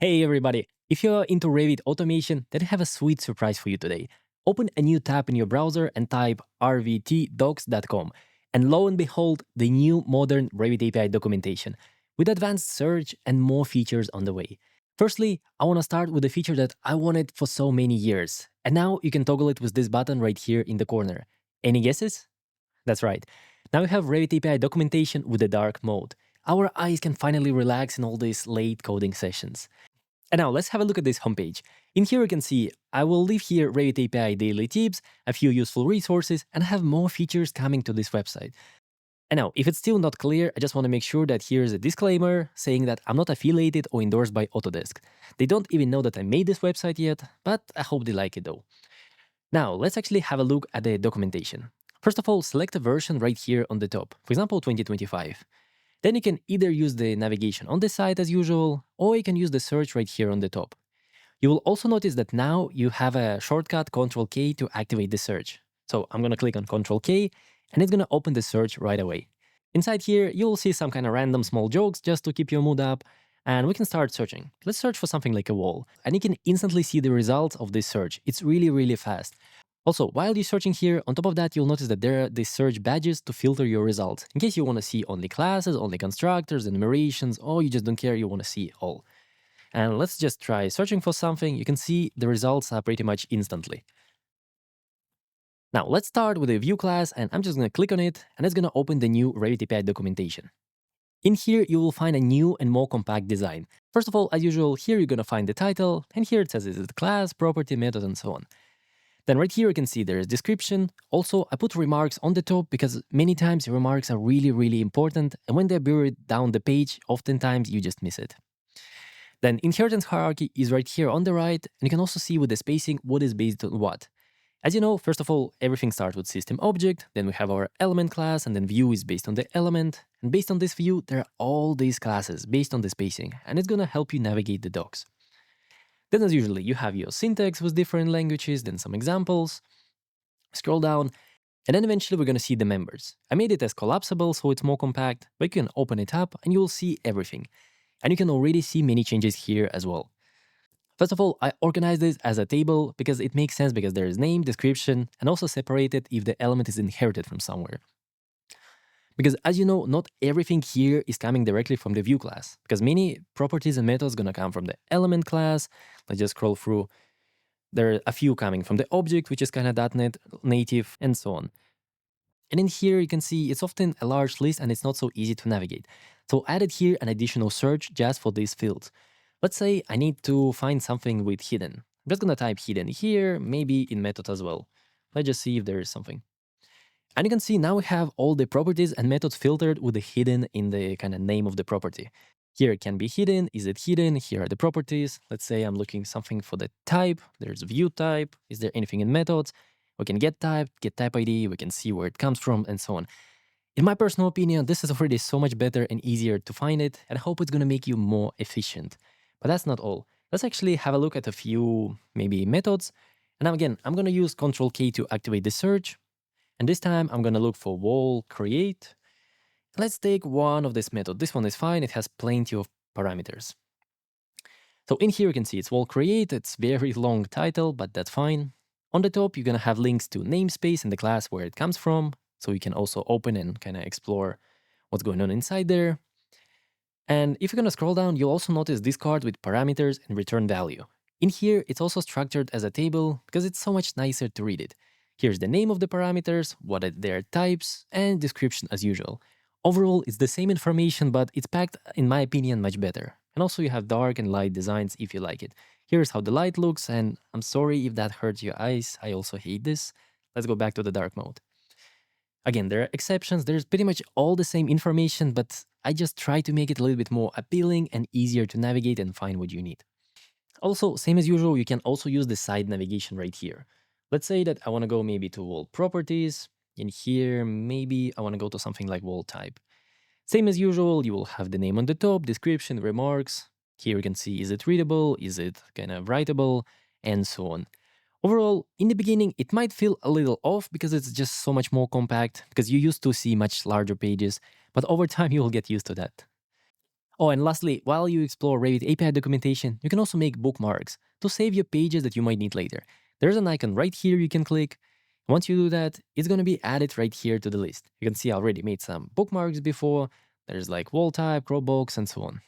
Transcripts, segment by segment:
Hey everybody! If you're into Revit automation, then I have a sweet surprise for you today. Open a new tab in your browser and type rvtdocs.com. And lo and behold, the new modern Revit API documentation with advanced search and more features on the way. Firstly, I want to start with a feature that I wanted for so many years. And now you can toggle it with this button right here in the corner. Any guesses? That's right. Now we have Revit API documentation with the dark mode. Our eyes can finally relax in all these late coding sessions. And now let's have a look at this homepage. In here you can see I will leave here Revit API daily tips, a few useful resources, and have more features coming to this website. And now, if it's still not clear, I just want to make sure that here's a disclaimer saying that I'm not affiliated or endorsed by Autodesk. They don't even know that I made this website yet, but I hope they like it though. Now, let's actually have a look at the documentation. First of all, select a version right here on the top, for example, 2025. Then you can either use the navigation on the side as usual, or you can use the search right here on the top. You will also notice that now you have a shortcut Ctrl-K to activate the search. So I'm going to click on Ctrl-K, and it's going to open the search right away. Inside here, you'll see some kind of random small jokes just to keep your mood up, and we can start searching. Let's search for something like a wall, and you can instantly see the results of this search. It's really, really fast. Also, while you're searching here, on top of that, you'll notice that there are these search badges to filter your results, in case you want to see only classes, only constructors, enumerations, or you just don't care, you want to see all. And let's just try searching for something. You can see the results are pretty much instantly. Now, let's start with a view class, and I'm just going to click on it, and it's going to open the new Revit API documentation. In here, you will find a new and more compact design. First of all, as usual, here you're going to find the title, and here it says is it class, property, method, and so on. Then right here you can see there is description. Also, I put remarks on the top because many times remarks are really, really important, and when they're buried down the page, oftentimes you just miss it. Then inheritance hierarchy is right here on the right, and you can also see with the spacing what is based on what. As you know, first of all, everything starts with system object, then we have our element class, and then view is based on the element. And based on this view, there are all these classes based on the spacing, and it's gonna help you navigate the docs. Then as usually, you have your syntax with different languages, then some examples. Scroll down, and then eventually we're gonna see the members. I made it as collapsible so it's more compact, but you can open it up and you'll see everything. And you can already see many changes here as well. First of all, I organized this as a table because it makes sense because there is name, description, and also separated if the element is inherited from somewhere. Because as you know, not everything here is coming directly from the view class, because many properties and methods gonna come from the element class. Let's just scroll through. There are a few coming from the object, which is kind of .NET native, and so on. And in here, you can see it's often a large list and it's not so easy to navigate. So I added here an additional search just for these fields. Let's say I need to find something with hidden. I'm just gonna type hidden here, maybe in method as well. Let's just see if there is something. And you can see now we have all the properties and methods filtered with the hidden in the kind of name of the property. Here it can be hidden. Is it hidden? Here are the properties. Let's say I'm looking something for the type. There's view type. Is there anything in methods? We can get type ID. We can see where it comes from and so on. In my personal opinion, this is already so much better and easier to find it, and I hope it's going to make you more efficient. But that's not all. Let's actually have a look at a few maybe methods. And now again, I'm going to use Ctrl-K to activate the search. And this time I'm going to look for wall create. Let's take one of this method. This one is fine. It has plenty of parameters. So in here you can see it's wall create. It's very long title, but that's fine. On the top, you're going to have links to namespace and the class where it comes from. So you can also open and kind of explore what's going on inside there. And if you're going to scroll down, you'll also notice this card with parameters and return value. In here, it's also structured as a table because it's so much nicer to read it. Here's the name of the parameters, what are their types, and description as usual. Overall, it's the same information, but it's packed, in my opinion, much better. And also you have dark and light designs if you like it. Here's how the light looks, and I'm sorry if that hurts your eyes. I also hate this. Let's go back to the dark mode. Again, there are exceptions. There's pretty much all the same information, but I just try to make it a little bit more appealing and easier to navigate and find what you need. Also, same as usual, you can also use the side navigation right here. Let's say that I want to go maybe to wall properties. In here, maybe I want to go to something like wall type. Same as usual, you will have the name on the top, description, remarks. Here you can see, is it readable? Is it kind of writable? And so on. Overall, in the beginning, it might feel a little off because it's just so much more compact, because you used to see much larger pages, but over time you will get used to that. Oh, and lastly, while you explore Revit API documentation, you can also make bookmarks to save your pages that you might need later. There's an icon right here you can click. Once you do that, it's going to be added right here to the list. You can see I already made some bookmarks before. There's like wall type, crop box, and so on.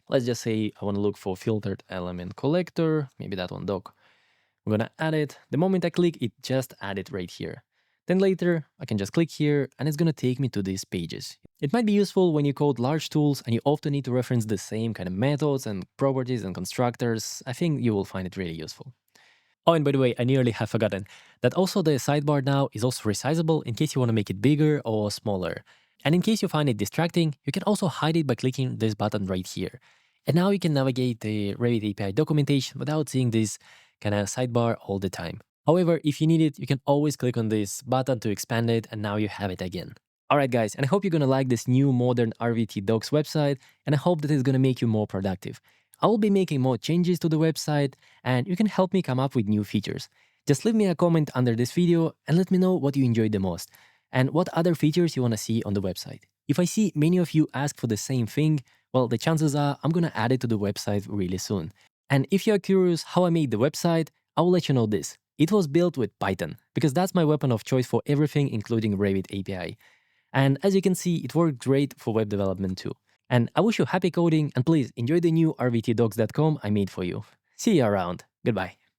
Let's just say I want to look for filtered element collector, maybe that one doc. I'm gonna add it. The moment I click, it just added right here. Then later, I can just click here and it's gonna take me to these pages. It might be useful when you code large tools and you often need to reference the same kind of methods and properties and constructors. I think you will find it really useful. Oh, and by the way, I nearly have forgotten that also the sidebar now is also resizable in case you want to make it bigger or smaller. And in case you find it distracting, you can also hide it by clicking this button right here. And now you can navigate the Revit API documentation without seeing this kind of sidebar all the time. However, if you need it, you can always click on this button to expand it, and now you have it again. Alright guys, and I hope you're gonna like this new modern RVT Docs website, and I hope that it's gonna make you more productive. I will be making more changes to the website, and you can help me come up with new features. Just leave me a comment under this video and let me know what you enjoyed the most, and what other features you wanna see on the website. If I see many of you ask for the same thing, well, the chances are I'm gonna add it to the website really soon. And if you're curious how I made the website, I will let you know this. It was built with Python, because that's my weapon of choice for everything, including Revit API. And as you can see, it worked great for web development too. And I wish you happy coding, and please enjoy the new rvtdocs.com I made for you. See you around. Goodbye.